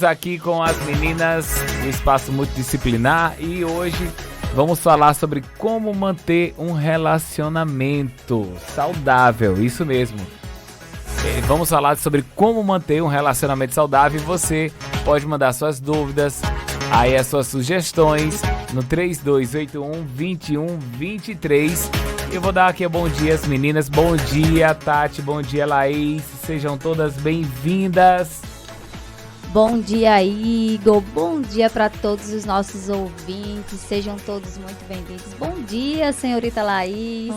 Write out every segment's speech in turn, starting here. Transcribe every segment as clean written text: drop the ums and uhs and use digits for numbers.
Aqui com as meninas do Espaço Multidisciplinar e hoje vamos falar sobre como manter um relacionamento saudável, isso mesmo. Vamos falar sobre como manter um relacionamento saudável e você pode mandar suas dúvidas, aí as suas sugestões no 3281-2123. Eu vou dar aqui bom dia às meninas, bom dia Tati, bom dia Laís, sejam todas bem-vindas. Bom dia, Igor. Bom dia para todos os nossos ouvintes. Sejam todos muito bem-vindos. Bom dia, senhorita Laís.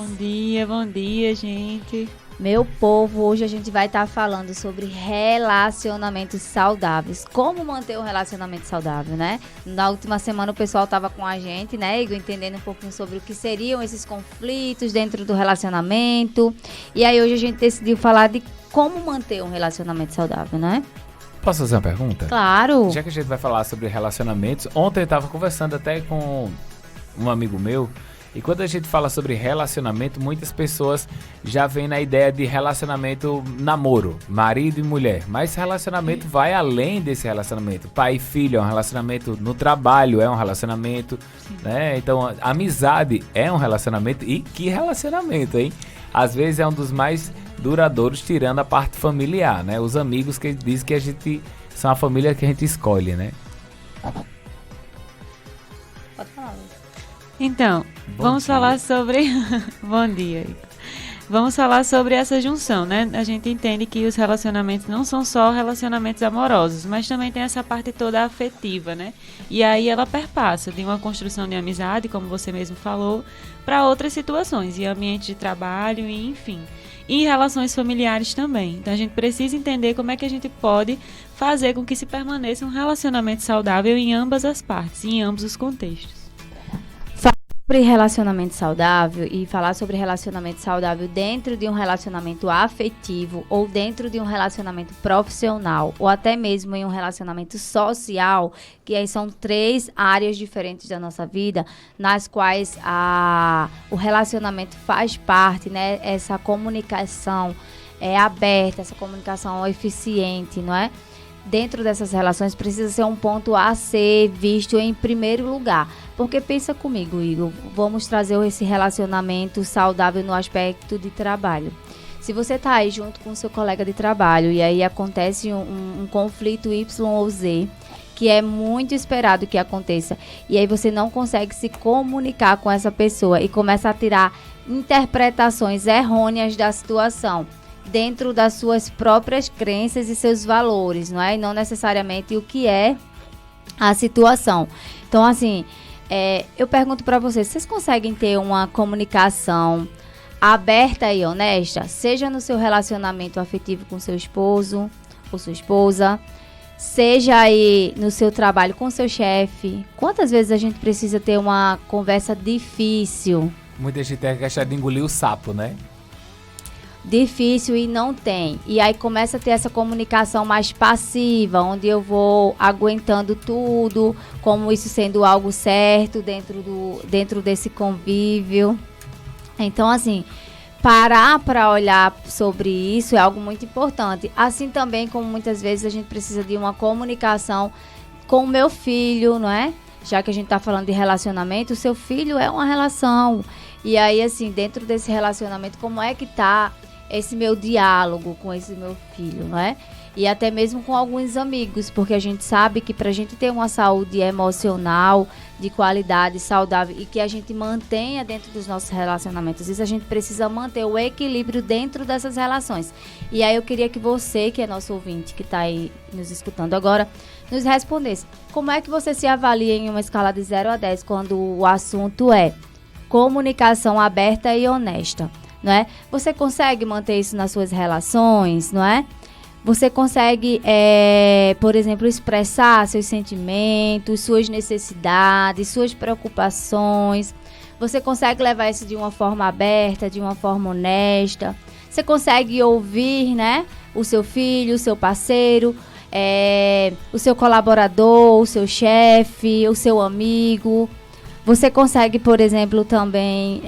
Bom dia, gente. Meu povo, hoje a gente vai estar falando sobre relacionamentos saudáveis. Como manter um relacionamento saudável, né? Na última semana o pessoal estava com a gente, né, Igor, entendendo um pouquinho sobre o que seriam esses conflitos dentro do relacionamento. E aí hoje a gente decidiu falar de como manter um relacionamento saudável, né? Posso fazer uma pergunta? Claro. Já que a gente vai falar sobre relacionamentos, ontem eu estava conversando até com um amigo meu, e quando a gente fala sobre relacionamento, muitas pessoas já vêm na ideia de relacionamento namoro, marido e mulher, mas relacionamento vai além desse relacionamento. Pai e filho é um relacionamento, no trabalho é um relacionamento, né? Então, amizade é um relacionamento, e que relacionamento, hein? Às vezes é um dos mais duradouros, tirando a parte familiar, né? Os amigos que dizem que a gente são a família que a gente escolhe, né? Pode falar. Então, vamos falar sobre... Bom dia, Igor. Vamos falar sobre essa junção, né? A gente entende que os relacionamentos não são só relacionamentos amorosos, mas também tem essa parte toda afetiva, né? E aí ela perpassa de uma construção de amizade, como você mesmo falou, para outras situações, em ambiente de trabalho e enfim. E em relações familiares também. Então a gente precisa entender como é que a gente pode fazer com que se permaneça um relacionamento saudável em ambas as partes, em ambos os contextos. Sobre relacionamento saudável e falar sobre relacionamento saudável dentro de um relacionamento afetivo ou dentro de um relacionamento profissional ou até mesmo em um relacionamento social, que aí são 3 áreas diferentes da nossa vida, nas quais o relacionamento faz parte, né? Essa comunicação é aberta, essa comunicação eficiente, não é? Dentro dessas relações precisa ser um ponto a ser visto em primeiro lugar. Porque pensa comigo, Igor, vamos trazer esse relacionamento saudável no aspecto de trabalho. Se você está aí junto com o seu colega de trabalho e aí acontece um conflito Y ou Z, que é muito esperado que aconteça, e aí você não consegue se comunicar com essa pessoa e começa a tirar interpretações errôneas da situação, dentro das suas próprias crenças e seus valores, não é? E não necessariamente o que é a situação. Então, assim, eu pergunto para vocês conseguem ter uma comunicação aberta e honesta, seja no seu relacionamento afetivo com seu esposo ou sua esposa, seja aí no seu trabalho com seu chefe? Quantas vezes a gente precisa ter uma conversa difícil? Muita gente tem que achar de engolir o sapo, né? Difícil e não tem. E aí começa a ter essa comunicação mais passiva, onde eu vou aguentando tudo, como isso sendo algo certo dentro desse convívio. Então, assim, parar para olhar sobre isso é algo muito importante. Assim também como muitas vezes a gente precisa de uma comunicação com o meu filho, não é? Já que a gente está falando de relacionamento, o seu filho é uma relação. E aí, assim, dentro desse relacionamento, como é que tá esse meu diálogo com esse meu filho, não é? E até mesmo com alguns amigos, porque a gente sabe que para a gente ter uma saúde emocional de qualidade, saudável e que a gente mantenha dentro dos nossos relacionamentos, isso a gente precisa manter o equilíbrio dentro dessas relações. E aí eu queria que você, que é nosso ouvinte, que está aí nos escutando agora, nos respondesse. Como é que você se avalia em uma escala de 0 a 10 quando o assunto é comunicação aberta e honesta? Não é? Você consegue manter isso nas suas relações, não é? Você consegue, por exemplo, expressar seus sentimentos, suas necessidades, suas preocupações. Você consegue levar isso de uma forma aberta, de uma forma honesta. Você consegue ouvir, né, o seu filho, o seu parceiro, o seu colaborador, o seu chefe, o seu amigo. Você consegue, por exemplo, também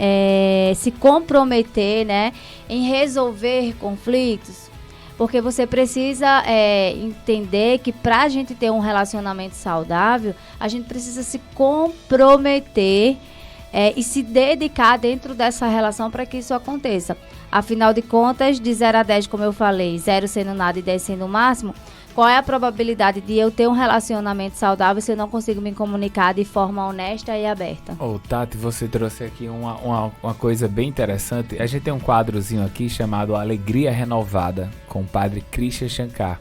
se comprometer, né, em resolver conflitos. Porque você precisa entender que para a gente ter um relacionamento saudável, a gente precisa se comprometer e se dedicar dentro dessa relação para que isso aconteça. Afinal de contas, de 0 a 10, como eu falei, 0 sendo nada e 10 sendo o máximo, qual é a probabilidade de eu ter um relacionamento saudável se eu não consigo me comunicar de forma honesta e aberta? Tati, você trouxe aqui uma coisa bem interessante. A gente tem um quadrozinho aqui chamado Alegria Renovada, com o padre Christian Shankar.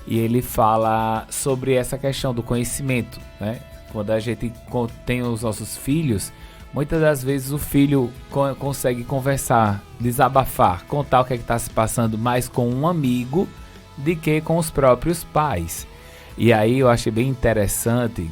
E ele fala sobre essa questão do conhecimento, né? Quando a gente tem os nossos filhos, muitas das vezes o filho consegue conversar, desabafar, contar o que está se passando mais com um amigo de que com os próprios pais. E aí eu achei bem interessante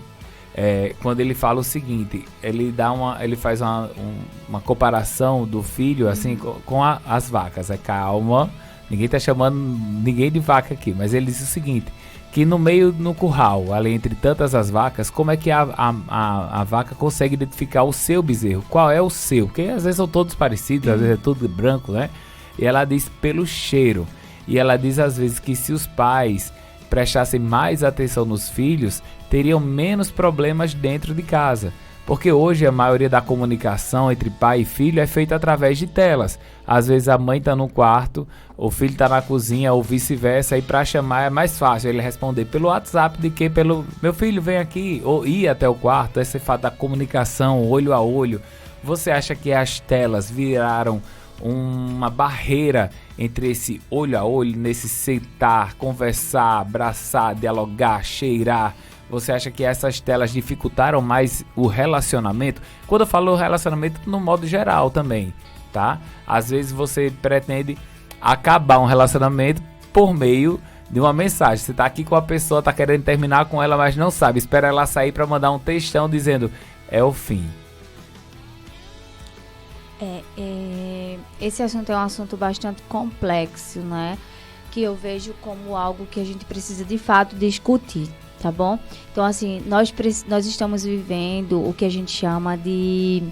quando ele fala o seguinte, ele faz uma comparação do filho assim com as vacas. Calma, ninguém tá chamando ninguém de vaca aqui, mas ele diz o seguinte, que no curral, ali entre tantas as vacas, como é que a vaca consegue identificar o seu bezerro? Qual é o seu? Porque às vezes são todos parecidos, às vezes é tudo branco, né? E ela diz pelo cheiro. E ela diz às vezes que se os pais prestassem mais atenção nos filhos, teriam menos problemas dentro de casa. Porque hoje a maioria da comunicação entre pai e filho é feita através de telas. Às vezes a mãe está no quarto, o filho está na cozinha ou vice-versa, e para chamar é mais fácil ele responder pelo WhatsApp do que pelo meu filho vem aqui, ou ir até o quarto. Esse fato da comunicação olho a olho. Você acha que as telas viraram uma barreira entre esse olho a olho, nesse sentar, conversar, abraçar, dialogar, cheirar? Você acha que essas telas dificultaram mais o relacionamento? Quando eu falo relacionamento no modo geral também, tá? Às vezes você pretende acabar um relacionamento por meio de uma mensagem. Você tá aqui com a pessoa, tá querendo terminar com ela, mas não sabe. Espera ela sair para mandar um textão dizendo, é o fim. Esse assunto é um assunto bastante complexo, né? Que eu vejo como algo que a gente precisa de fato discutir, tá bom? Então, assim, nós estamos vivendo o que a gente chama de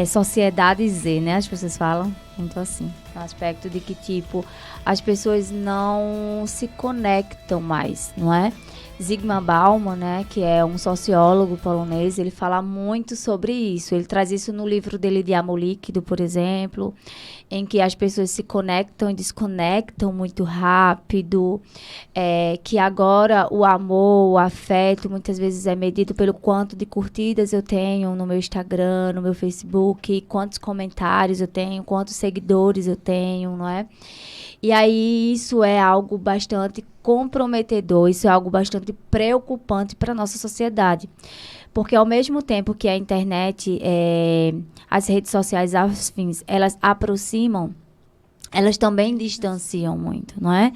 sociedade Z, né? As pessoas falam muito assim, no aspecto de que, tipo, as pessoas não se conectam mais, não é? Zygmunt Bauman, né, que é um sociólogo polonês, ele fala muito sobre isso. Ele traz isso no livro dele de Amor Líquido, por exemplo, em que as pessoas se conectam e desconectam muito rápido, que agora o amor, o afeto, muitas vezes é medido pelo quanto de curtidas eu tenho no meu Instagram, no meu Facebook, quantos comentários eu tenho, quantos seguidores eu tenho, não é? E aí isso é algo bastante comprometedor, isso é algo bastante preocupante para a nossa sociedade. Porque ao mesmo tempo que a internet, as redes sociais afins, elas aproximam, elas também distanciam muito, não é?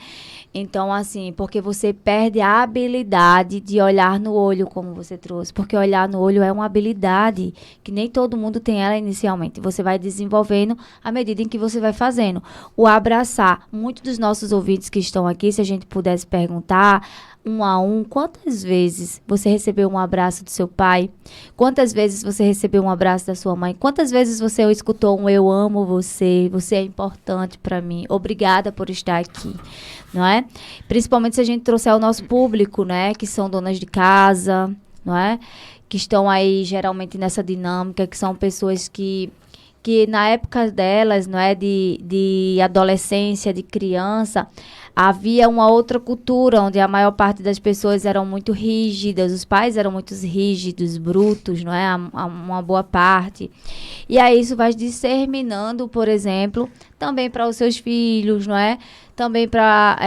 Então, assim, porque você perde a habilidade de olhar no olho, como você trouxe. Porque olhar no olho é uma habilidade que nem todo mundo tem ela inicialmente. Você vai desenvolvendo à medida em que você vai fazendo. O abraçar. Muitos dos nossos ouvintes que estão aqui, se a gente pudesse perguntar um a um, quantas vezes você recebeu um abraço do seu pai? Quantas vezes você recebeu um abraço da sua mãe? Quantas vezes você escutou um eu amo você, você é importante para mim, obrigada por estar aqui, não é? Principalmente se a gente trouxer o nosso público, né, que são donas de casa, não é? Que estão aí geralmente nessa dinâmica, que são pessoas que na época delas, não é, de adolescência, de criança, havia uma outra cultura, onde a maior parte das pessoas eram muito rígidas, os pais eram muito rígidos, brutos, não é? Uma boa parte. E aí isso vai disseminando, por exemplo, também para os seus filhos, não é? Também para...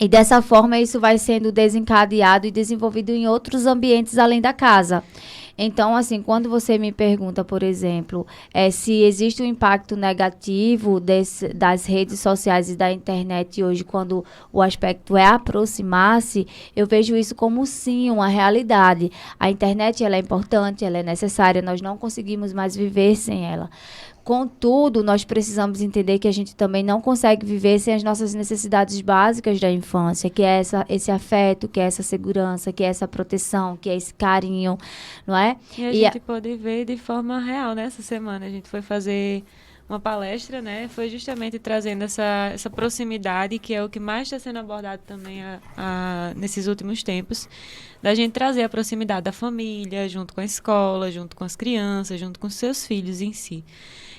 E dessa forma isso vai sendo desencadeado e desenvolvido em outros ambientes além da casa. Então, assim, quando você me pergunta, por exemplo, se existe um impacto negativo das redes sociais e da internet hoje, quando o aspecto é aproximar-se, eu vejo isso como sim, uma realidade. A internet, ela é importante, ela é necessária, nós não conseguimos mais viver sem ela. Contudo, nós precisamos entender que a gente também não consegue viver sem as nossas necessidades básicas da infância, que é esse afeto, que é essa segurança, que é essa proteção, que é esse carinho, não é? E a gente pôde ver de forma real, né? Essa semana a gente foi fazer uma palestra, né, foi justamente trazendo essa proximidade, que é o que mais está sendo abordado também nesses últimos tempos, da gente trazer a proximidade da família, junto com a escola, junto com as crianças, junto com os seus filhos em si.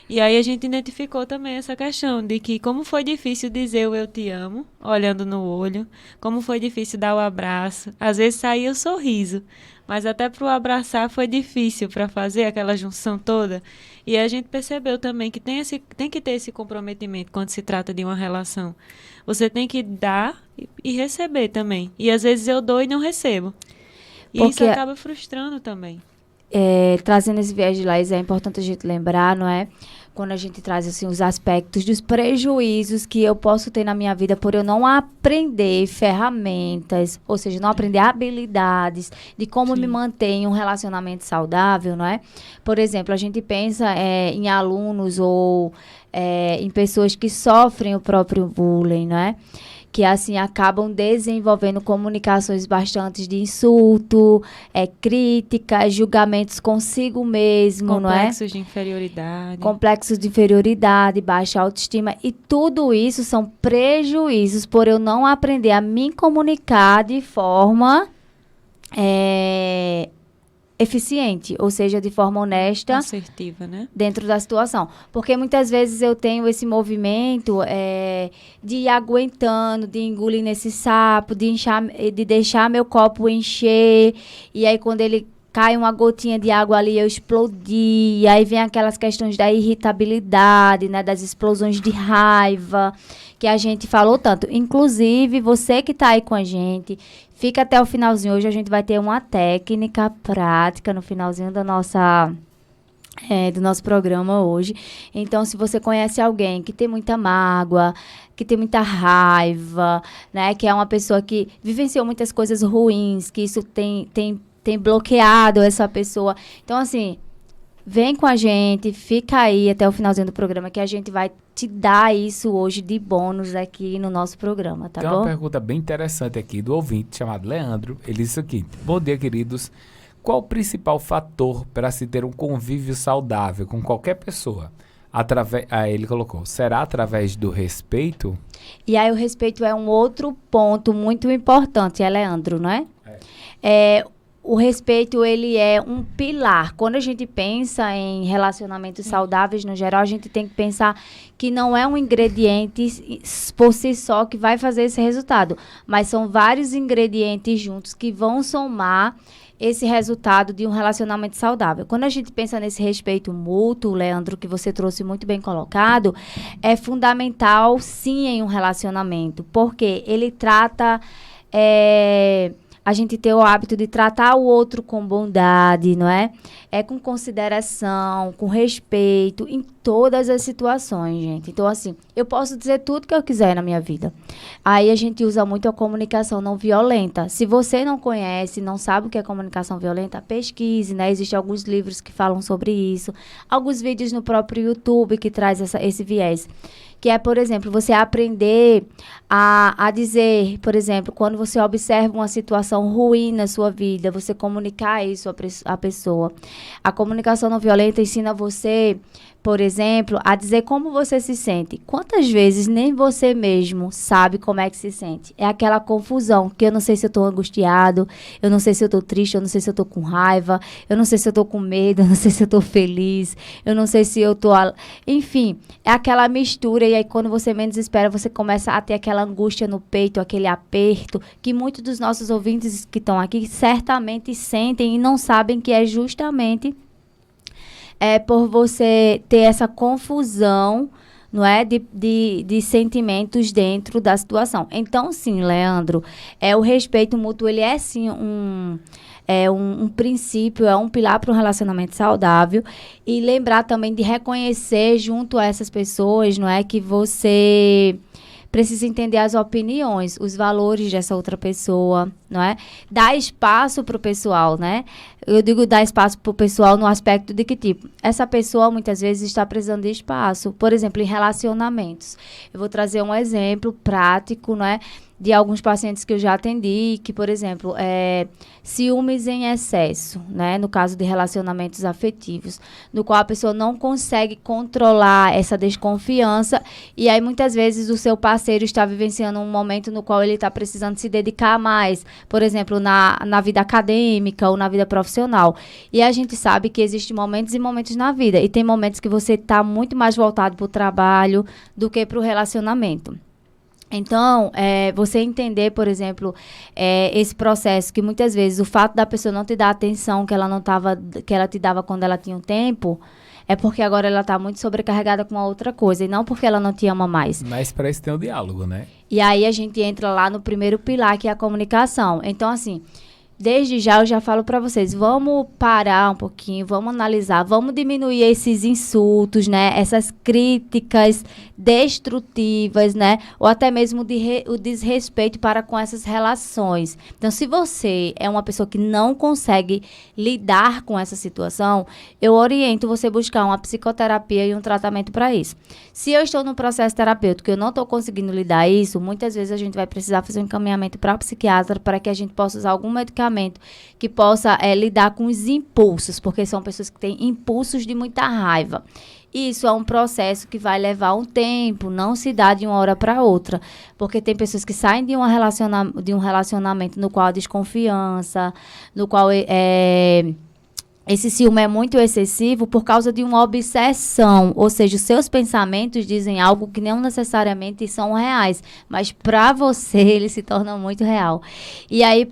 E aí a gente identificou também essa questão de que como foi difícil dizer o eu te amo, olhando no olho, como foi difícil dar o abraço, às vezes saía o sorriso, mas até para o abraçar foi difícil para fazer aquela junção toda. E a gente percebeu também que tem que ter esse comprometimento quando se trata de uma relação. Você tem que dar e receber também. E às vezes eu dou e não recebo. E isso acaba frustrando também. Trazendo esse viés de Laís, é importante a gente lembrar, não é? Quando a gente traz assim, os aspectos dos prejuízos que eu posso ter na minha vida por eu não aprender ferramentas, ou seja, não aprender habilidades de como me manter em um relacionamento saudável, não é? Por exemplo, a gente pensa em alunos ou em pessoas que sofrem o próprio bullying, não é? Que assim acabam desenvolvendo comunicações bastante de insulto, críticas, julgamentos consigo mesmo, não é? Complexos de inferioridade. Complexos de inferioridade, baixa autoestima, e tudo isso são prejuízos por eu não aprender a me comunicar de forma eficiente, ou seja, de forma honesta, assertiva, né? Dentro da situação. Porque muitas vezes eu tenho esse movimento de ir aguentando, de engolir nesse sapo, de deixar meu copo encher, e aí quando ele cai uma gotinha de água ali, eu explodi, e aí vem aquelas questões da irritabilidade, né, das explosões de raiva, que a gente falou tanto. Inclusive, você que está aí com a gente, fica até o finalzinho. Hoje a gente vai ter uma técnica prática no finalzinho do nosso programa hoje. Então, se você conhece alguém que tem muita mágoa, que tem muita raiva, né, que é uma pessoa que vivenciou muitas coisas ruins, que isso tem bloqueado essa pessoa. Então, assim, vem com a gente, fica aí até o finalzinho do programa, que a gente vai te dar isso hoje de bônus aqui no nosso programa, tá bom? Tem uma pergunta bem interessante aqui do ouvinte chamado Leandro. Ele disse o seguinte: bom dia, queridos. Qual o principal fator para se ter um convívio saudável com qualquer pessoa? Aí ele colocou, será através do respeito? E aí o respeito é um outro ponto muito importante, Leandro, não é? O respeito, ele é um pilar. Quando a gente pensa em relacionamentos saudáveis, no geral, a gente tem que pensar que não é um ingrediente por si só que vai fazer esse resultado, mas são vários ingredientes juntos que vão somar esse resultado de um relacionamento saudável. Quando a gente pensa nesse respeito mútuo, Leandro, que você trouxe muito bem colocado, é fundamental, sim, em um relacionamento, porque ele trata... a gente ter o hábito de tratar o outro com bondade, não é? Com consideração, com respeito, em todas as situações, gente. Então, assim, eu posso dizer tudo que eu quiser na minha vida. Aí a gente usa muito a comunicação não violenta. Se você não conhece, não sabe o que é comunicação violenta, pesquise, né? Existem alguns livros que falam sobre isso. Alguns vídeos no próprio YouTube que traz esse viés. Que é, por exemplo, você aprender a dizer, por exemplo, quando você observa uma situação ruim na sua vida, você comunicar isso à pessoa. A comunicação não violenta ensina você, por exemplo, a dizer como você se sente. Quantas vezes nem você mesmo sabe como é que se sente? É aquela confusão, que eu não sei se eu estou angustiado, eu não sei se eu estou triste, eu não sei se eu estou com raiva, eu não sei se eu estou com medo, eu não sei se eu estou feliz, eu não sei se eu estou... Enfim, é aquela mistura, e aí quando você menos espera, você começa a ter aquela angústia no peito, aquele aperto, que muitos dos nossos ouvintes que estão aqui certamente sentem e não sabem que é justamente... por você ter essa confusão, não é? De sentimentos dentro da situação. Então, sim, Leandro, o respeito mútuo, ele é sim um princípio, é um pilar para um relacionamento saudável. E lembrar também de reconhecer junto a essas pessoas, não é? Que você precisa entender as opiniões, os valores dessa outra pessoa, não é? Dar espaço para o pessoal, né? Eu digo dar espaço para o pessoal no aspecto de que, tipo, essa pessoa muitas vezes está precisando de espaço. Por exemplo, em relacionamentos. Eu vou trazer um exemplo prático, não é? de alguns pacientes que eu já atendi, que, por exemplo, ciúmes em excesso, né? No caso de relacionamentos afetivos, no qual a pessoa não consegue controlar essa desconfiança e aí muitas vezes o seu parceiro está vivenciando um momento no qual ele está precisando se dedicar mais, por exemplo, na vida acadêmica ou na vida profissional. E a gente sabe que existem momentos e momentos na vida e tem momentos que você está muito mais voltado para o trabalho do que para o relacionamento. Então, você entender, por exemplo, esse processo que muitas vezes o fato da pessoa não te dar a atenção que ela te dava quando ela tinha um tempo, é porque agora ela está muito sobrecarregada com uma outra coisa e não porque ela não te ama mais. Mas para isso tem o diálogo, né? E aí a gente entra lá no primeiro pilar, que é a comunicação. Então, assim, desde já eu já falo para vocês, vamos parar um pouquinho, vamos analisar, vamos diminuir esses insultos, né? Essas críticas destrutivas, né? Ou até mesmo o desrespeito para com essas relações. Então, se você é uma pessoa que não consegue lidar com essa situação, eu oriento você buscar uma psicoterapia e um tratamento para isso. Se eu estou no processo terapêutico e eu não estou conseguindo lidar isso, muitas vezes a gente vai precisar fazer um encaminhamento para o psiquiatra para que a gente possa usar algum medicamento que possa lidar com os impulsos, porque são pessoas que têm impulsos de muita raiva. Isso é um processo que vai levar um tempo, não se dá de uma hora para outra, porque tem pessoas que saem de um relacionamento no qual a desconfiança, no qual esse ciúme é muito excessivo por causa de uma obsessão, ou seja, os seus pensamentos dizem algo que não necessariamente são reais, mas para você ele se torna muito real. E aí,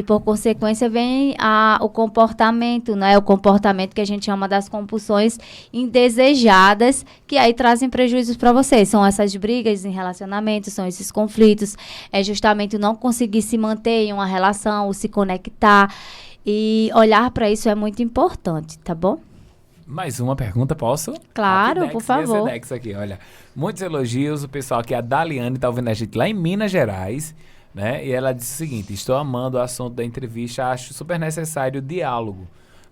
por consequência, vem o comportamento, né? O comportamento que a gente chama das compulsões indesejadas, que aí trazem prejuízos para você. São essas brigas em relacionamentos, são esses conflitos, é justamente não conseguir se manter em uma relação, ou se conectar. E olhar para isso é muito importante, tá bom? Mais uma pergunta, posso? Claro, Rapidex, por favor. Aqui, olha. Muitos elogios, o pessoal aqui, a Daliane tá ouvindo a gente lá em Minas Gerais, né? E ela disse o seguinte: estou amando o assunto da entrevista, acho super necessário o diálogo,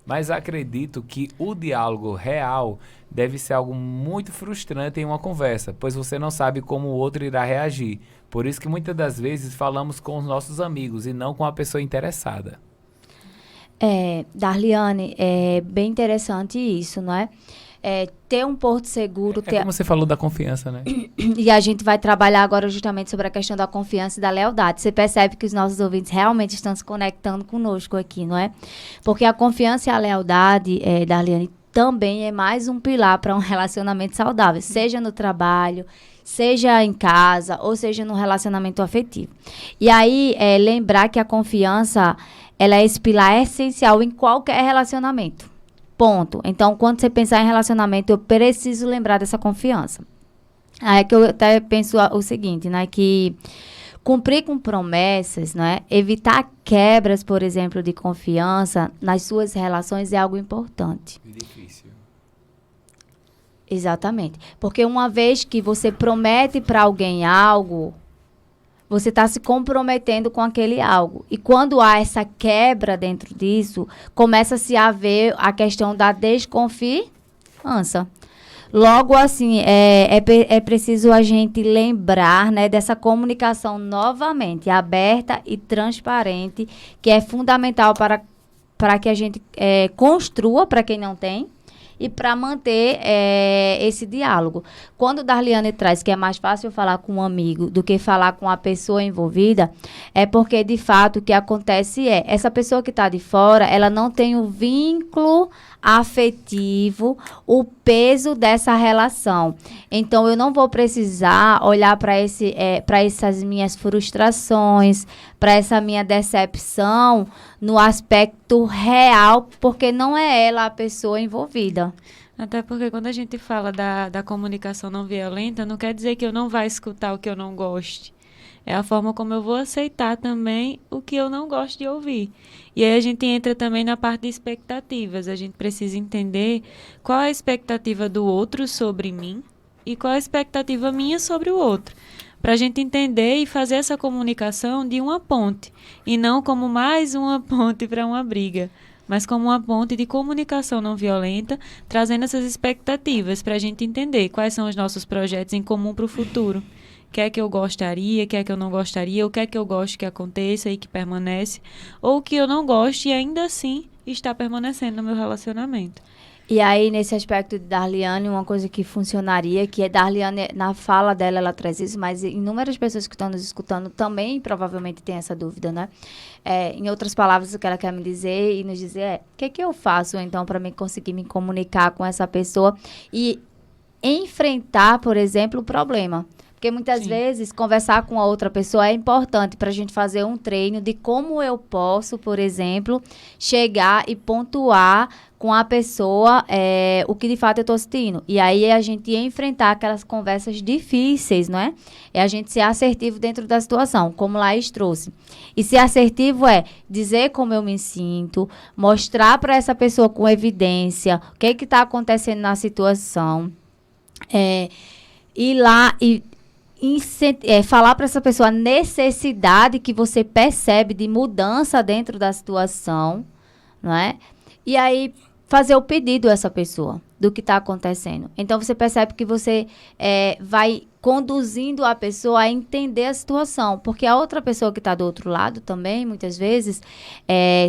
mas acredito que o diálogo real deve ser algo muito frustrante em uma conversa, pois você não sabe como o outro irá reagir. Por isso que muitas das vezes falamos com os nossos amigos e não com a pessoa interessada. Darliane, é bem interessante isso, não é? Ter um porto seguro... Como você falou da confiança, né? E a gente vai trabalhar agora justamente sobre a questão da confiança e da lealdade. Você percebe que os nossos ouvintes realmente estão se conectando conosco aqui, não é? Porque a confiança e a lealdade, Darliane, também é mais um pilar para um relacionamento saudável, seja no trabalho, seja em casa, ou seja no relacionamento afetivo. E aí, lembrar que a confiança... ela é esse pilar essencial em qualquer relacionamento. Ponto. Então, quando você pensar em relacionamento, eu preciso lembrar dessa confiança. Aí é que eu até penso o seguinte, né? Que cumprir com promessas, né? Evitar quebras, por exemplo, de confiança nas suas relações é algo importante. Difícil. Exatamente. Porque uma vez que você promete para alguém algo, você está se comprometendo com aquele algo. E quando há essa quebra dentro disso, começa-se a ver a questão da desconfiança. Logo, assim, é preciso a gente lembrar, né, dessa comunicação novamente, aberta e transparente, que é fundamental para que a gente construa, para quem não tem, e para manter esse diálogo. Quando Darliane traz que é mais fácil falar com um amigo do que falar com a pessoa envolvida, é porque, de fato, o que acontece essa pessoa que está de fora, ela não tem o vínculo afetivo, o peso dessa relação. Então, eu não vou precisar olhar para essas minhas frustrações, para essa minha decepção no aspecto real, porque não é ela a pessoa envolvida. Até porque quando a gente fala da comunicação não violenta, não quer dizer que eu não vá escutar o que eu não goste. É a forma como eu vou aceitar também o que eu não gosto de ouvir. E aí a gente entra também na parte de expectativas. A gente precisa entender qual é a expectativa do outro sobre mim e qual é a expectativa minha sobre o outro. Para a gente entender e fazer essa comunicação de uma ponte. E não como mais uma ponte para uma briga, mas como uma ponte de comunicação não violenta, trazendo essas expectativas para a gente entender quais são os nossos projetos em comum para o futuro. que é que eu gostaria, que é que eu não gostaria, o que é que eu gosto que aconteça e que permanece, ou o que eu não gosto e ainda assim está permanecendo no meu relacionamento. E aí, nesse aspecto de Darliane, uma coisa que funcionaria, que é Darliane, na fala dela, ela traz isso, mas inúmeras pessoas que estão nos escutando também provavelmente têm essa dúvida, né? Em outras palavras, o que ela quer me dizer e nos dizer é, o que é que eu faço, então, para mim conseguir me comunicar com essa pessoa e enfrentar, por exemplo, o problema? Porque muitas vezes conversar com a outra pessoa é importante para a gente fazer um treino de como eu posso, por exemplo, chegar e pontuar com a pessoa o que de fato eu estou sentindo. E aí é a gente enfrentar aquelas conversas difíceis, não é? É a gente ser assertivo dentro da situação, como Laís trouxe. E ser assertivo é dizer como eu me sinto, mostrar para essa pessoa com evidência o que está acontecendo na situação, ir lá e falar para essa pessoa a necessidade que você percebe de mudança dentro da situação, não é? E aí fazer o pedido a essa pessoa do que está acontecendo. Então você percebe que você vai conduzindo a pessoa a entender a situação, porque a outra pessoa que está do outro lado também, muitas vezes,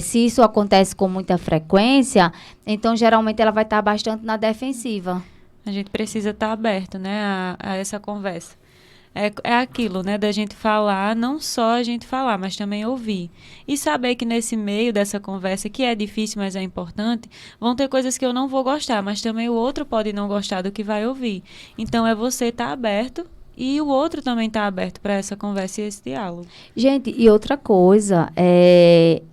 se isso acontece com muita frequência, então geralmente ela vai estar bastante na defensiva. A gente precisa estar aberto, né, a essa conversa. É aquilo, né, da gente falar, não só a gente falar, mas também ouvir. E saber que nesse meio dessa conversa, que é difícil, mas é importante, vão ter coisas que eu não vou gostar, mas também o outro pode não gostar do que vai ouvir. Então, é você estar aberto e o outro também estar aberto para essa conversa e esse diálogo. Gente, e outra coisa,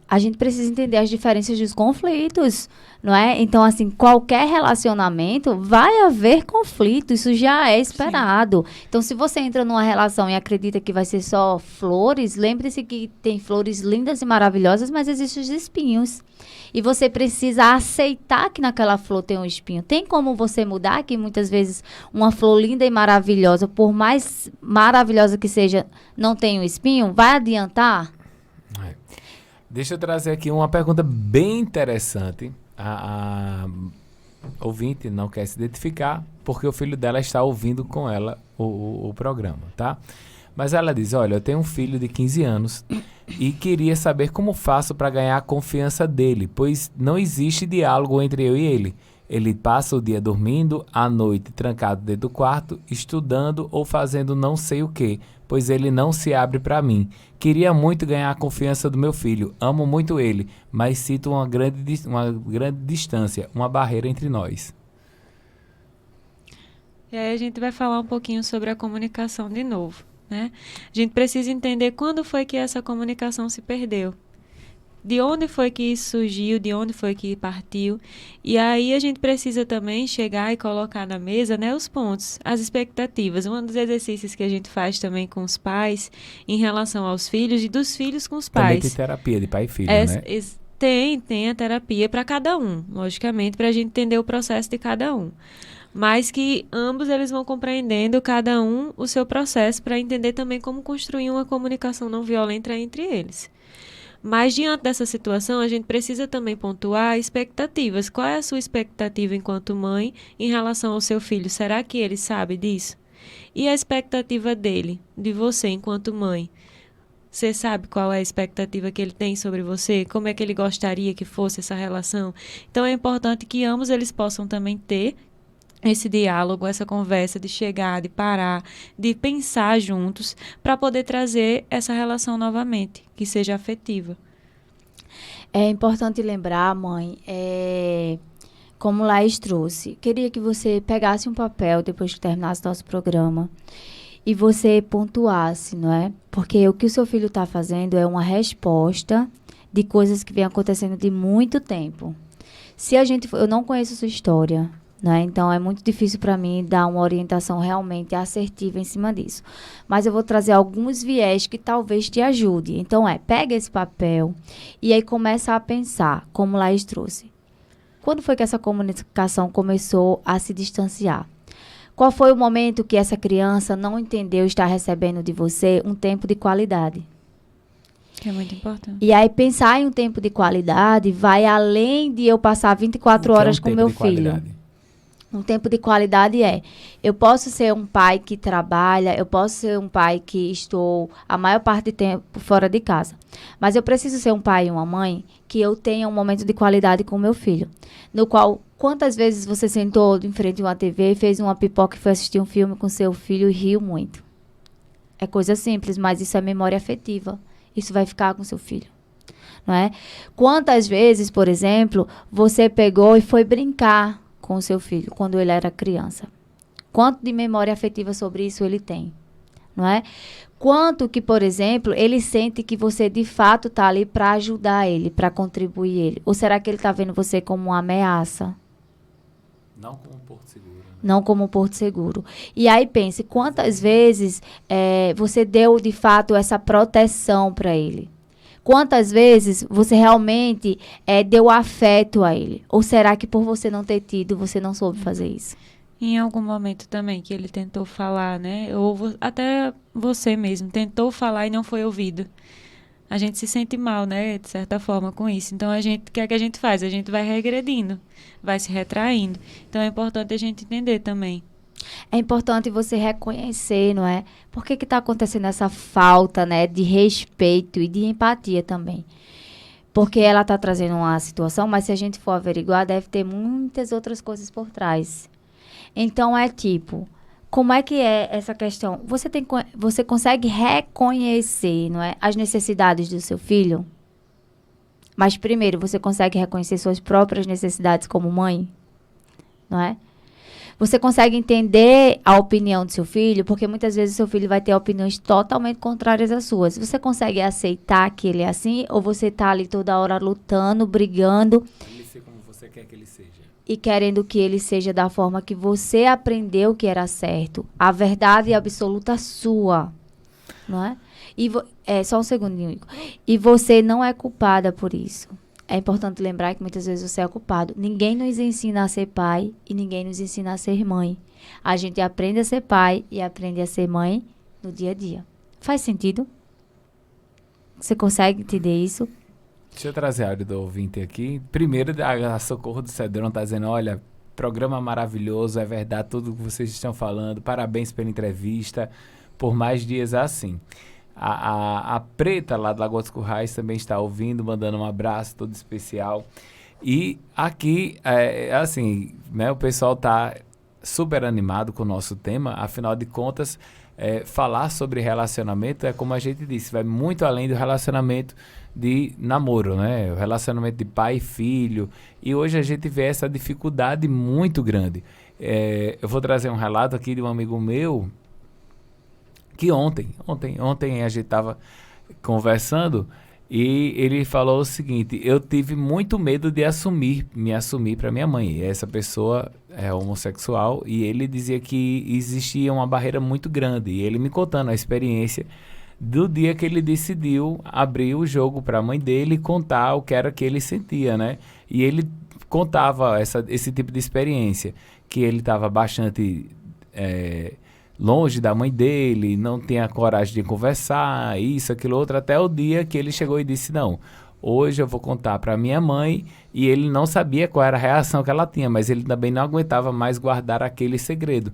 a gente precisa entender as diferenças dos conflitos, não é? Então, assim, qualquer relacionamento vai haver conflito, isso já é esperado. Sim. Então, se você entra numa relação e acredita que vai ser só flores, lembre-se que tem flores lindas e maravilhosas, mas existem os espinhos. E você precisa aceitar que naquela flor tem um espinho. Tem como você mudar que muitas vezes uma flor linda e maravilhosa, por mais maravilhosa que seja, não tem um espinho? Vai adiantar? Deixa eu trazer aqui uma pergunta bem interessante. A ouvinte não quer se identificar porque o filho dela está ouvindo com ela o programa, tá? Mas ela diz, olha, eu tenho um filho de 15 anos e queria saber como faço para ganhar a confiança dele, pois não existe diálogo entre eu e ele. Ele passa o dia dormindo, à noite trancado dentro do quarto, estudando ou fazendo não sei o quê, pois ele não se abre para mim. Queria muito ganhar a confiança do meu filho, amo muito ele, mas sinto uma grande distância, uma barreira entre nós. E aí a gente vai falar um pouquinho sobre a comunicação de novo, né? A gente precisa entender quando foi que essa comunicação se perdeu. De onde foi que isso surgiu, de onde foi que partiu. E aí a gente precisa também chegar e colocar na mesa, né, os pontos, as expectativas. Um dos exercícios que a gente faz também com os pais em relação aos filhos e dos filhos com os pais. Também tem terapia de pai e filho, né? Tem a terapia para cada um, logicamente, para a gente entender o processo de cada um. Mas que ambos eles vão compreendendo cada um o seu processo para entender também como construir uma comunicação não violenta entre eles. Mas, diante dessa situação, a gente precisa também pontuar expectativas. Qual é a sua expectativa enquanto mãe em relação ao seu filho? Será que ele sabe disso? E a expectativa dele, de você enquanto mãe? Você sabe qual é a expectativa que ele tem sobre você? Como é que ele gostaria que fosse essa relação? Então, é importante que ambos eles possam também ter esse diálogo, essa conversa de chegar, de parar, de pensar juntos para poder trazer essa relação novamente, que seja afetiva. É importante lembrar, mãe, como Laís trouxe, queria que você pegasse um papel depois que terminasse nosso programa e você pontuasse, não é? Porque o que o seu filho está fazendo é uma resposta de coisas que vem acontecendo de muito tempo. Eu não conheço sua história, né? Então, é muito difícil para mim dar uma orientação realmente assertiva em cima disso. Mas eu vou trazer alguns viés que talvez te ajude. Então, pega esse papel e aí começa a pensar, como Laís trouxe. Quando foi que essa comunicação começou a se distanciar? Qual foi o momento que essa criança não entendeu estar recebendo de você um tempo de qualidade? É muito importante. E aí, pensar em um tempo de qualidade vai além de eu passar 24 horas com meu filho. Um tempo de qualidade eu posso ser um pai que trabalha, eu posso ser um pai que estou a maior parte do tempo fora de casa. Mas eu preciso ser um pai e uma mãe que eu tenha um momento de qualidade com o meu filho. No qual, quantas vezes você sentou em frente a uma TV, fez uma pipoca e foi assistir um filme com seu filho e riu muito? É coisa simples, mas isso é memória afetiva. Isso vai ficar com seu filho. Não é? Quantas vezes, por exemplo, você pegou e foi brincar com o seu filho quando ele era criança? Quanto de memória afetiva sobre isso ele tem? Não é? Quanto que, por exemplo, ele sente que você de fato está ali para ajudar ele, para contribuir ele? Ou será que ele está vendo você como uma ameaça? Não como um porto seguro. Né? Não como um porto seguro. E aí pense, quantas vezes você deu de fato essa proteção para ele? Quantas vezes você realmente deu afeto a ele? Ou será que por você não ter tido, você não soube fazer isso? Em algum momento também que ele tentou falar, né? Ou até você mesmo tentou falar e não foi ouvido. A gente se sente mal, né? De certa forma, com isso. Então, o que é que a gente faz? A gente vai regredindo, vai se retraindo. Então, é importante a gente entender também. É importante você reconhecer, não é? Por que está acontecendo essa falta, né, de respeito e de empatia também? Porque ela está trazendo uma situação, mas se a gente for averiguar, deve ter muitas outras coisas por trás. Então, como é que é essa questão? Você consegue reconhecer, não é, as necessidades do seu filho? Mas, primeiro, você consegue reconhecer suas próprias necessidades como mãe? Não é? Você consegue entender a opinião do seu filho? Porque muitas vezes o seu filho vai ter opiniões totalmente contrárias às suas. Você consegue aceitar que ele é assim? Ou você está ali toda hora lutando, brigando? Ele ser como você quer que ele seja. E querendo que ele seja da forma que você aprendeu que era certo. A verdade absoluta sua. Não é? Só um segundinho, Igor. E você não é culpada por isso. É importante lembrar que muitas vezes você é culpado. Ninguém nos ensina a ser pai e ninguém nos ensina a ser mãe. A gente aprende a ser pai e aprende a ser mãe no dia a dia. Faz sentido? Você consegue entender isso? Deixa eu trazer áudio do ouvinte aqui. Primeiro, a Socorro do Cedrão está dizendo, olha, programa maravilhoso, é verdade tudo que vocês estão falando. Parabéns pela entrevista. Por mais dias assim. A Preta, lá do Lagoa dos Currais, também está ouvindo, mandando um abraço todo especial. E aqui, assim, né, o pessoal está super animado com o nosso tema. Afinal de contas, falar sobre relacionamento é como a gente disse, vai muito além do relacionamento de namoro, né? O relacionamento de pai e filho. E hoje a gente vê essa dificuldade muito grande. Eu vou trazer um relato aqui de um amigo meu, que ontem a gente estava conversando e ele falou o seguinte, eu tive muito medo de me assumir para minha mãe. Essa pessoa é homossexual e ele dizia que existia uma barreira muito grande. E ele me contando a experiência do dia que ele decidiu abrir o jogo para a mãe dele e contar o que era que ele sentia, né? E ele contava esse tipo de experiência, que ele estava bastante... longe da mãe dele, não tinha coragem de conversar, isso, aquilo, outro, até o dia que ele chegou e disse, não, hoje eu vou contar para minha mãe, e ele não sabia qual era a reação que ela tinha, mas ele também não aguentava mais guardar aquele segredo.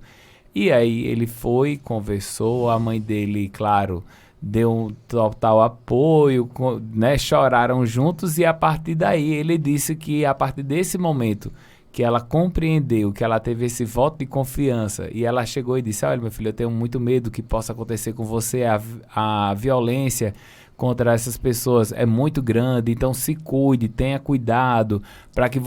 E aí ele foi, conversou, a mãe dele, claro, deu um total apoio, né, choraram juntos, e a partir daí ele disse que a partir desse momento que ela compreendeu, que ela teve esse voto de confiança e ela chegou e disse, olha meu filho, eu tenho muito medo que possa acontecer com você, a violência contra essas pessoas é muito grande, então se cuide, tenha cuidado para que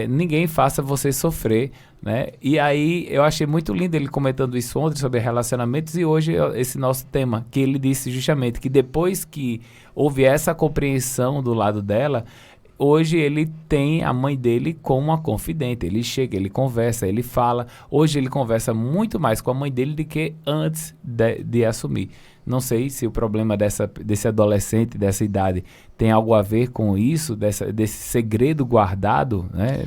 ninguém faça você sofrer, né? E aí eu achei muito lindo ele comentando isso ontem sobre relacionamentos e hoje esse nosso tema, que ele disse justamente que depois que houve essa compreensão do lado dela, hoje ele tem a mãe dele como uma confidente, ele chega, ele conversa, ele fala. Hoje ele conversa muito mais com a mãe dele do que antes de assumir. Não sei se o problema desse adolescente, dessa idade, tem algo a ver com isso, desse segredo guardado, né?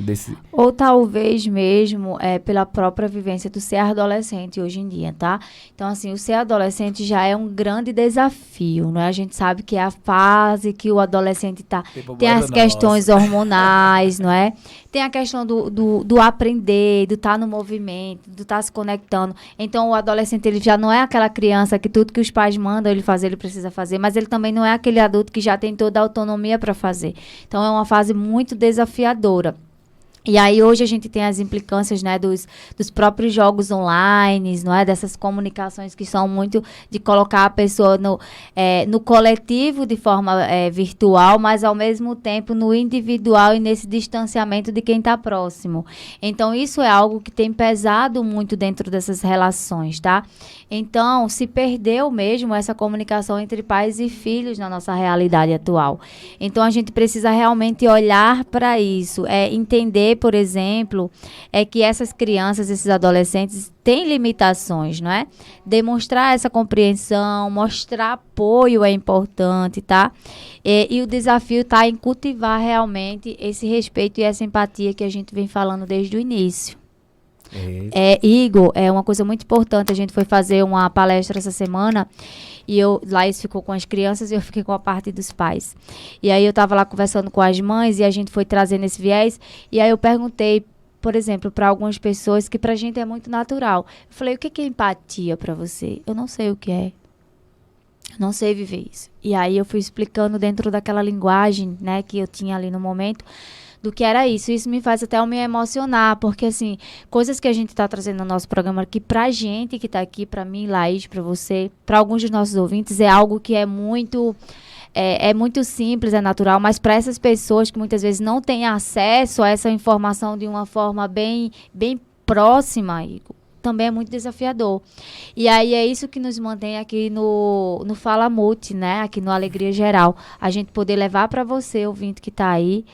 Ou talvez mesmo pela própria vivência do ser adolescente hoje em dia, tá? Então, assim, o ser adolescente já é um grande desafio, não é? A gente sabe que é a fase que o adolescente tá. Tem as questões hormonais, não é? Tem a questão do aprender, do estar no movimento, do estar se conectando. Então, o adolescente, ele já não é aquela criança que tudo que os pais mandam ele fazer, ele precisa fazer, mas ele também não é aquele adulto que já tem toda a autonomia para fazer. Então, é uma fase muito desafiadora. E aí hoje a gente tem as implicâncias, né, dos próprios jogos online, não é? Dessas comunicações que são muito de colocar a pessoa no coletivo de forma virtual, mas ao mesmo tempo no individual e nesse distanciamento de quem está próximo. Então isso é algo que tem pesado muito dentro dessas relações, tá? Então se perdeu mesmo essa comunicação entre pais e filhos na nossa realidade atual. Então a gente precisa realmente olhar para isso, entender, por exemplo, que essas crianças, esses adolescentes têm limitações, não é? Demonstrar essa compreensão, mostrar apoio é importante, tá? E o desafio está em cultivar realmente esse respeito e essa empatia que a gente vem falando desde o início. Igor, é uma coisa muito importante. A gente foi fazer uma palestra essa semana e Laís ficou com as crianças e eu fiquei com a parte dos pais. E aí eu estava lá conversando com as mães e a gente foi trazendo esse viés. E aí eu perguntei, por exemplo, para algumas pessoas que pra gente é muito natural. Eu falei, o que é empatia para você? Eu não sei o que é. Não sei viver isso. E aí eu fui explicando dentro daquela linguagem, né, que eu tinha ali no momento, do que era isso. Isso me faz até eu me emocionar, porque, assim, coisas que a gente está trazendo no nosso programa aqui, pra gente que está aqui, para mim, Laís, para você, para alguns dos nossos ouvintes, é algo que é muito simples, é natural, mas para essas pessoas que muitas vezes não têm acesso a essa informação de uma forma bem, bem próxima, Igor, também é muito desafiador. E aí é isso que nos mantém aqui no Fala Multi, né? Aqui no Alegria Geral. A gente poder levar para você, ouvinte que está aí,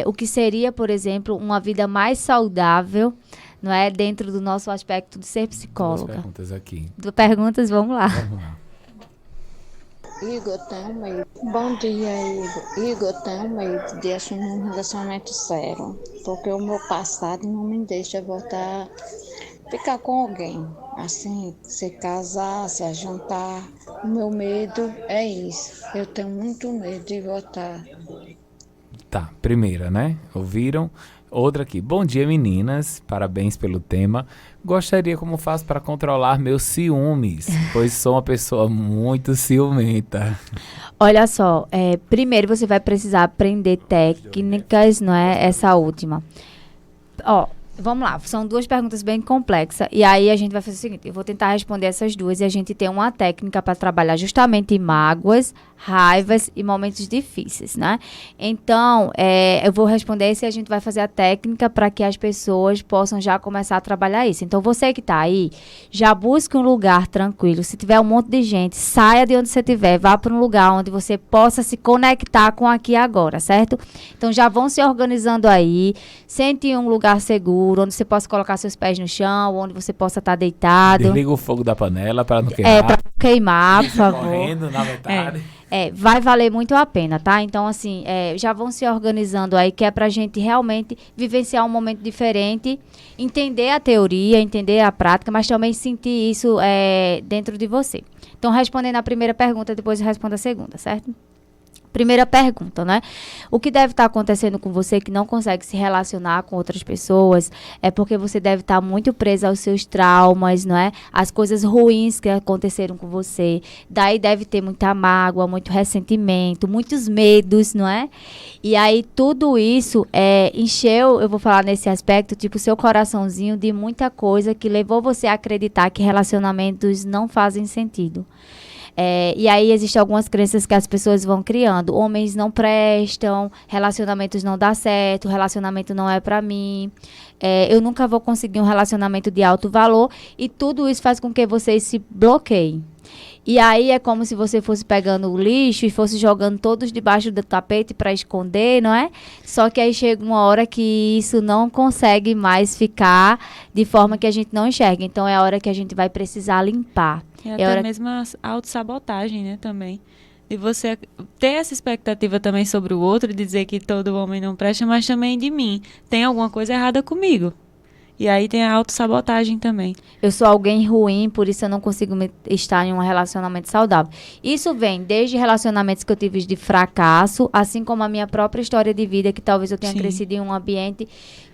o que seria, por exemplo, uma vida mais saudável, não é? Dentro do nosso aspecto de ser psicóloga. Duas perguntas aqui. Perguntas, vamos lá. Vamos lá. Igor, tenho medo. Bom dia, Igor. Igor, tenho medo de assumir um relacionamento sério, porque o meu passado não me deixa voltar ficar com alguém, assim, se casar, se juntar. O meu medo é isso. Eu tenho muito medo de voltar. Tá, primeira, né? Ouviram? Outra aqui. Bom dia, meninas. Parabéns pelo tema. Gostaria como faço para controlar meus ciúmes, pois sou uma pessoa muito ciumenta. Olha só, primeiro você vai precisar aprender técnicas, não é? Essa última. Vamos lá, são duas perguntas bem complexas. E aí a gente vai fazer o seguinte, eu vou tentar responder essas duas e a gente tem uma técnica para trabalhar justamente mágoas, raivas e momentos difíceis, né? Então, eu vou responder isso e a gente vai fazer a técnica para que as pessoas possam já começar a trabalhar isso. Então, você que está aí, já busque um lugar tranquilo. Se tiver um monte de gente, saia de onde você estiver, vá para um lugar onde você possa se conectar com aqui e agora, certo? Então, já vão se organizando aí, sente um lugar seguro, onde você possa colocar seus pés no chão, onde você possa estar deitado. Desliga o fogo da panela para não queimar. Para não queimar, por favor. Correndo na metade. Vai valer muito a pena, tá? Então, assim, já vão se organizando aí, que é pra gente realmente vivenciar um momento diferente, entender a teoria, entender a prática, mas também sentir isso dentro de você. Então, respondendo a primeira pergunta, depois eu respondo a segunda, certo? Primeira pergunta, né? O que deve estar acontecendo com você que não consegue se relacionar com outras pessoas é porque você deve estar muito presa aos seus traumas, não é? As coisas ruins que aconteceram com você. Daí deve ter muita mágoa, muito ressentimento, muitos medos, não é? E aí tudo isso encheu, eu vou falar nesse aspecto, tipo, seu coraçãozinho de muita coisa que levou você a acreditar que relacionamentos não fazem sentido. E aí existem algumas crenças que as pessoas vão criando. Homens não prestam, relacionamentos não dá certo, relacionamento não é pra mim, eu nunca vou conseguir um relacionamento de alto valor, e tudo isso faz com que vocês se bloqueiem. E aí é como se você fosse pegando o lixo e fosse jogando todos debaixo do tapete para esconder, não é? Só que aí chega uma hora que isso não consegue mais ficar de forma que a gente não enxerga. Então é a hora que a gente vai precisar limpar. E até mesmo a autossabotagem, né, também. De você ter essa expectativa também sobre o outro, de dizer que todo homem não presta, mas também de mim. Tem alguma coisa errada comigo. E aí tem a autossabotagem também. Eu sou alguém ruim, por isso eu não consigo estar em um relacionamento saudável. Isso vem desde relacionamentos que eu tive de fracasso, assim como a minha própria história de vida, que talvez eu tenha crescido em um ambiente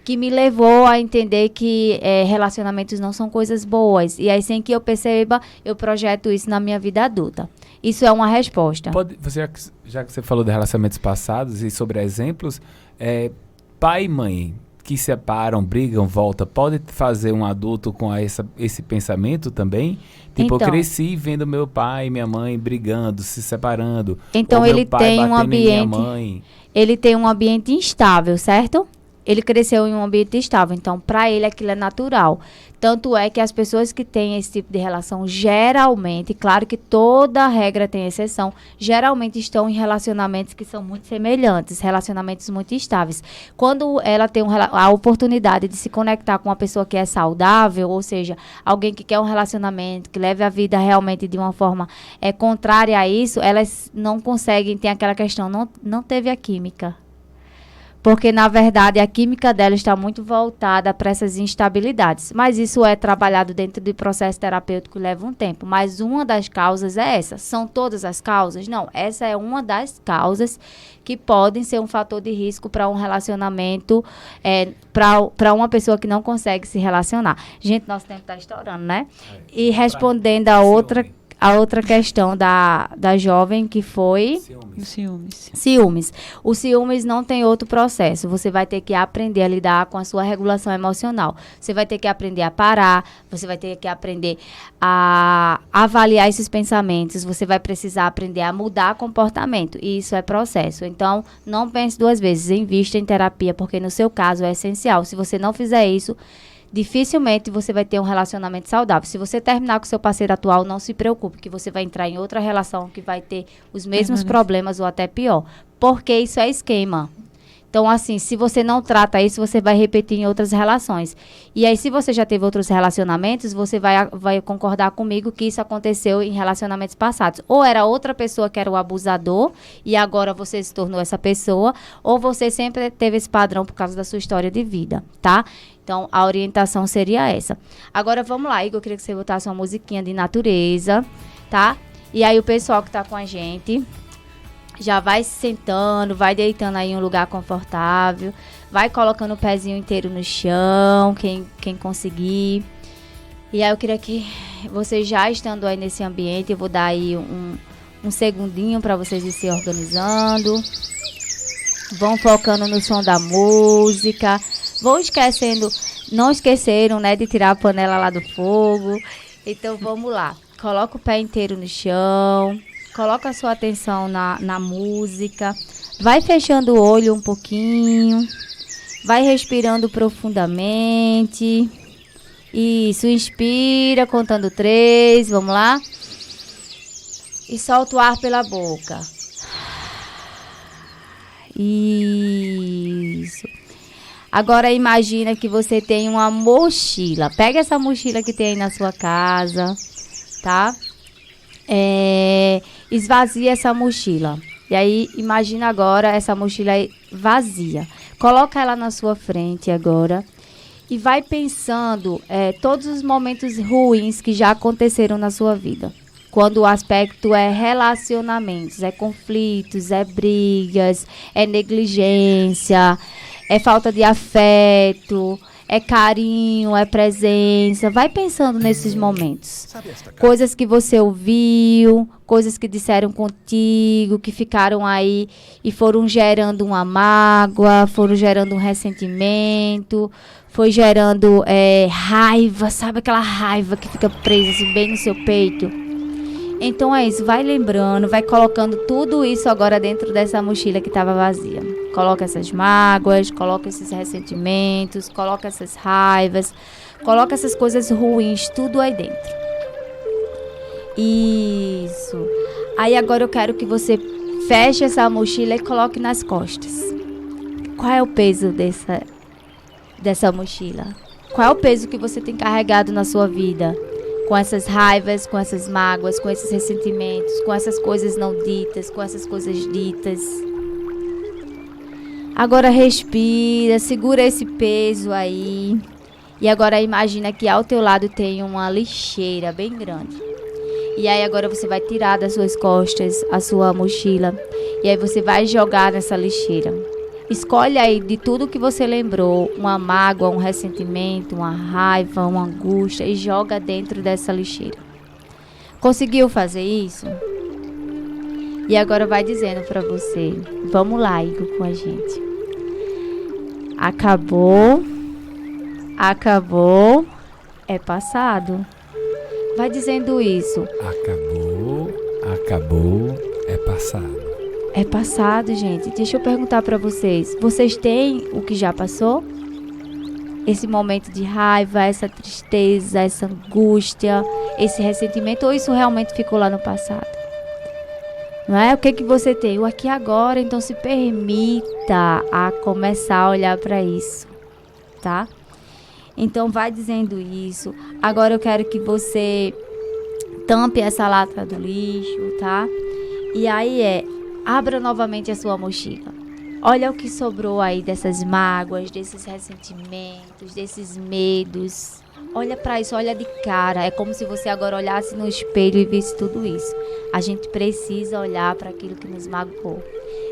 que me levou a entender que relacionamentos não são coisas boas. E aí, sem que eu perceba, eu projeto isso na minha vida adulta. Isso é uma resposta. Já que você falou de relacionamentos passados e sobre exemplos, pai e mãe que separam, brigam, voltam, pode fazer um adulto com esse pensamento também? Tipo, Então, eu cresci vendo meu pai e minha mãe brigando, se separando. Então ele tem um ambiente, ele tem um ambiente instável, certo? Ele cresceu em um ambiente estável, então para ele aquilo é natural. Tanto é que as pessoas que têm esse tipo de relação, geralmente, claro que toda regra tem exceção, geralmente estão em relacionamentos que são muito semelhantes, relacionamentos muito estáveis. Quando ela tem a oportunidade de se conectar com uma pessoa que é saudável, ou seja, alguém que quer um relacionamento, que leve a vida realmente de uma forma contrária a isso, elas não conseguem, tem aquela questão, não teve a química. Porque, na verdade, a química dela está muito voltada para essas instabilidades. Mas isso é trabalhado dentro do processo terapêutico e leva um tempo. Mas uma das causas é essa. São todas as causas? Não. Essa é uma das causas que podem ser um fator de risco para um relacionamento, para uma pessoa que não consegue se relacionar. Gente, nosso tempo está estourando, né? E respondendo a outra questão da jovem, que foi... Ciúmes. O ciúmes não tem outro processo. Você vai ter que aprender a lidar com a sua regulação emocional. Você vai ter que aprender a parar. Você vai ter que aprender a avaliar esses pensamentos. Você vai precisar aprender a mudar comportamento. E isso é processo. Então, não pense duas vezes. Invista em terapia, porque no seu caso é essencial. Se você não fizer isso, dificilmente você vai ter um relacionamento saudável. Se você terminar com o seu parceiro atual, não se preocupe, que você vai entrar em outra relação que vai ter os mesmos problemas ou até pior. Porque isso é esquema. Então, assim, se você não trata isso, você vai repetir em outras relações. E aí, se você já teve outros relacionamentos, você vai concordar comigo que isso aconteceu em relacionamentos passados. Ou era outra pessoa que era o abusador, e agora você se tornou essa pessoa, ou você sempre teve esse padrão por causa da sua história de vida, tá? Então, a orientação seria essa. Agora, vamos lá, Igor, eu queria que você botasse uma musiquinha de natureza, tá? E aí, o pessoal que tá com a gente já vai se sentando, vai deitando aí em um lugar confortável, vai colocando o pezinho inteiro no chão, quem conseguir. E aí, eu queria que vocês já estando aí nesse ambiente, eu vou dar aí um segundinho para vocês ir se organizando. Vão focando no som da música. Vão não esqueceram, né, de tirar a panela lá do fogo. Então, vamos lá. Coloca o pé inteiro no chão. Coloca a sua atenção na música. Vai fechando o olho um pouquinho. Vai respirando profundamente. Isso, inspira, contando 3. Vamos lá. E solta o ar pela boca. Isso. Agora imagina que você tem uma mochila. Pega essa mochila que tem aí na sua casa, tá? Esvazia essa mochila. E aí imagina agora essa mochila aí vazia. Coloca ela na sua frente agora. E vai pensando todos os momentos ruins que já aconteceram na sua vida. Quando o aspecto é relacionamentos, é conflitos, é brigas, é negligência, é falta de afeto, é carinho, é presença. Vai pensando nesses momentos. Coisas que você ouviu, coisas que disseram contigo, que ficaram aí e foram gerando uma mágoa, foram gerando um ressentimento, foi gerando raiva, sabe aquela raiva que fica presa assim, bem no seu peito? Então é isso, vai lembrando, vai colocando tudo isso agora dentro dessa mochila que estava vazia. Coloca essas mágoas, coloca esses ressentimentos, coloca essas raivas, coloca essas coisas ruins, tudo aí dentro. Isso. Aí agora eu quero que você feche essa mochila e coloque nas costas. Qual é o peso dessa mochila? Qual é o peso que você tem carregado na sua vida? Com essas raivas, com essas mágoas, com esses ressentimentos, com essas coisas não ditas, com essas coisas ditas. Agora respira, segura esse peso aí. E agora imagina que ao teu lado tem uma lixeira bem grande. E aí agora você vai tirar das suas costas a sua mochila. E aí você vai jogar nessa lixeira. Escolhe aí de tudo que você lembrou, uma mágoa, um ressentimento, uma raiva, uma angústia e joga dentro dessa lixeira. Conseguiu fazer isso? E agora vai dizendo pra você. Vamos lá, Igor, com a gente. Acabou. Acabou. É passado. Vai dizendo isso. Acabou, é passado. É passado, gente. Deixa eu perguntar pra vocês. Vocês têm o que já passou? Esse momento de raiva, essa tristeza, essa angústia, esse ressentimento, ou isso realmente ficou lá no passado? Não é? O que você tem? O aqui e agora. Então se permita a começar a olhar pra isso, tá? Então vai dizendo isso. Agora eu quero que você tampe essa lata do lixo, tá? E aí abra novamente a sua mochila. Olha o que sobrou aí dessas mágoas, desses ressentimentos, desses medos. Olha pra isso, olha de cara. É como se você agora olhasse no espelho e visse tudo isso. A gente precisa olhar para aquilo que nos magoou.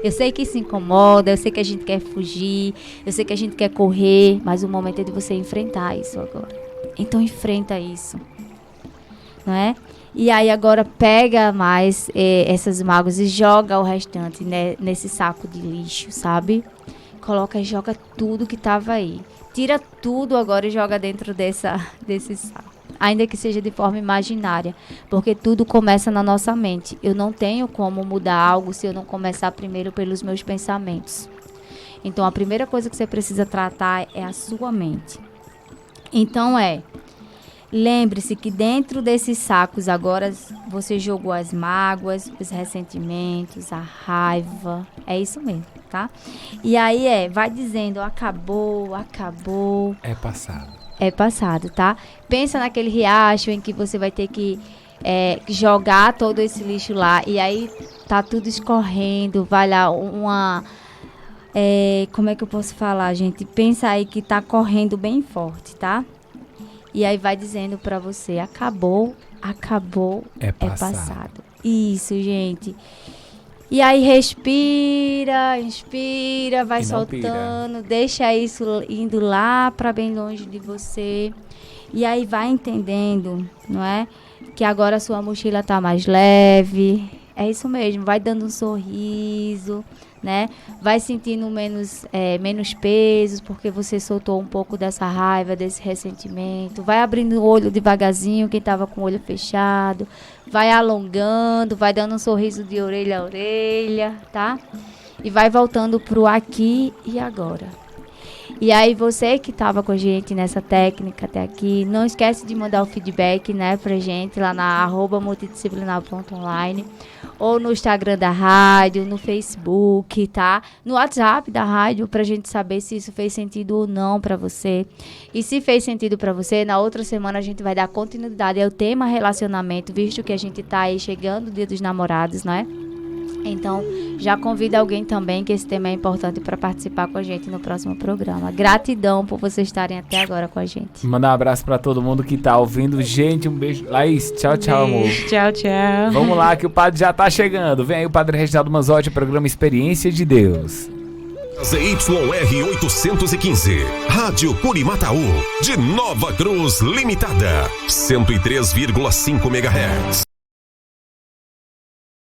Eu sei que isso incomoda, eu sei que a gente quer fugir, eu sei que a gente quer correr, mas o momento é de você enfrentar isso agora. Então enfrenta isso, não é? E aí agora pega mais essas mágoas e joga o restante, né, nesse saco de lixo, sabe? Coloca e joga tudo que tava aí. Tira tudo agora e joga dentro desse saco. Ainda que seja de forma imaginária, porque tudo começa na nossa mente. Eu não tenho como mudar algo se eu não começar primeiro pelos meus pensamentos. Então a primeira coisa que você precisa tratar é a sua mente. Então lembre-se que dentro desses sacos agora você jogou as mágoas, os ressentimentos, a raiva. É isso mesmo, tá? E aí vai dizendo, acabou. É passado. É passado, tá? Pensa naquele riacho em que você vai ter que jogar todo esse lixo lá. E aí tá tudo escorrendo, vai lá como é que eu posso falar, gente? Pensa aí que tá correndo bem forte, tá? E aí vai dizendo pra você, acabou, é passado. Isso, gente. E aí inspira, vai soltando, deixa isso indo lá pra bem longe de você. E aí vai entendendo, não é? Que agora a sua mochila tá mais leve. É isso mesmo, vai dando um sorriso, né? Vai sentindo menos peso, porque você soltou um pouco dessa raiva, desse ressentimento. Vai abrindo o olho devagarzinho, quem estava com o olho fechado. Vai alongando, vai dando um sorriso de orelha a orelha, tá? E vai voltando pro aqui e agora. E aí você que estava com a gente nessa técnica até aqui, não esquece de mandar o feedback, né, pra gente lá na @multidisciplinar.online ou no Instagram da rádio, no Facebook, tá? No WhatsApp da rádio, pra gente saber se isso fez sentido ou não pra você. E se fez sentido pra você, na outra semana a gente vai dar continuidade ao tema relacionamento, visto que a gente tá aí chegando o Dia dos Namorados, não é? Então, já convida alguém também, que esse tema é importante para participar com a gente no próximo programa. Gratidão por vocês estarem até agora com a gente. Mandar um abraço para todo mundo que tá ouvindo. Gente, um beijo. Laís, tchau, amor. Tchau. Vamos lá, que o padre já tá chegando. Vem aí o Padre Reginaldo Manzotti, programa Experiência de Deus. ZYR 815, Rádio Curimataú, de Nova Cruz Limitada, 103,5 MHz.